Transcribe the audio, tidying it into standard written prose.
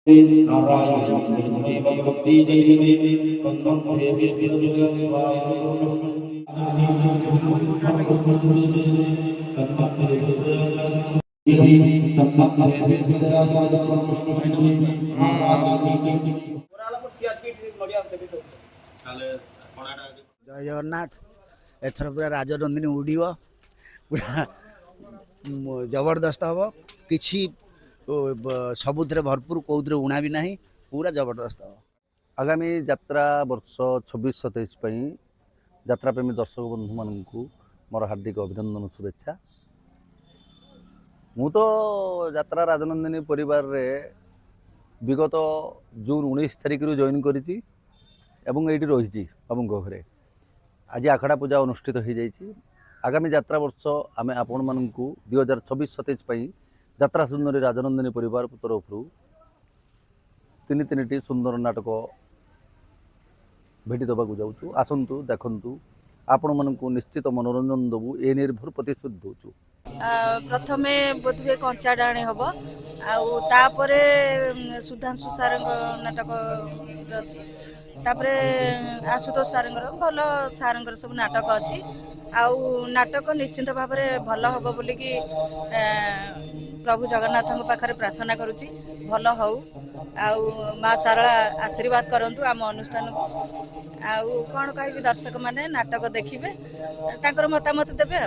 नारायण चरितमय भक्ति जयते तन्मन्त्रे विद्युदेवाय जय जगन्नाथ एथर पूरा राजनंदिनी उड़ीब पूरा जबरदस्त हम कि सबुथ भरपूर कौन उणा भी ना पूरा जबरदस्त हम। आगामी यात्रा वर्ष 26-27 यात्रा प्रेमी दर्शक बंधु मानक मोर हार्दिक अभिनंदन शुभेच्छा। मु तो यात्रा राजनंदिनी परिवार रे विगत जून 19 तारिख रु जॉइन करिछि एवं एठी रहिछि बाबूଙ୍କ घरे। आज आखड़ा पूजा अनुष्ठित हो जाइछि। आगामी यात्रा वर्ष आमे आपण मानकु 2026-27 पई यात्रा सुंदरी राजनंदिनी परिवार तरफ तीन सुंदर नाटक भेटी देवाक जाऊँ। आसतु देखु आपण मानकु निश्चित मनोरंजन देवु ए निर्भर प्रतिश्रुति दौचु। प्रथमे बोधवे कंचा डाणी हम आउे सुधांशु सार नाटक अच्छी तापरे आशुतोष सार भल सार सब नाटक अच्छी आउ नाटक निश्चिंत भाव में भल हम बोलिकी प्रभु जगन्नाथ पाखे प्रार्थना करुच्ची भल हो आउ माँ शारला आशीर्वाद करंतु आम अनुष्ठान को आउ कौन कह दर्शक माने नाटक देखिए मतामत देवे।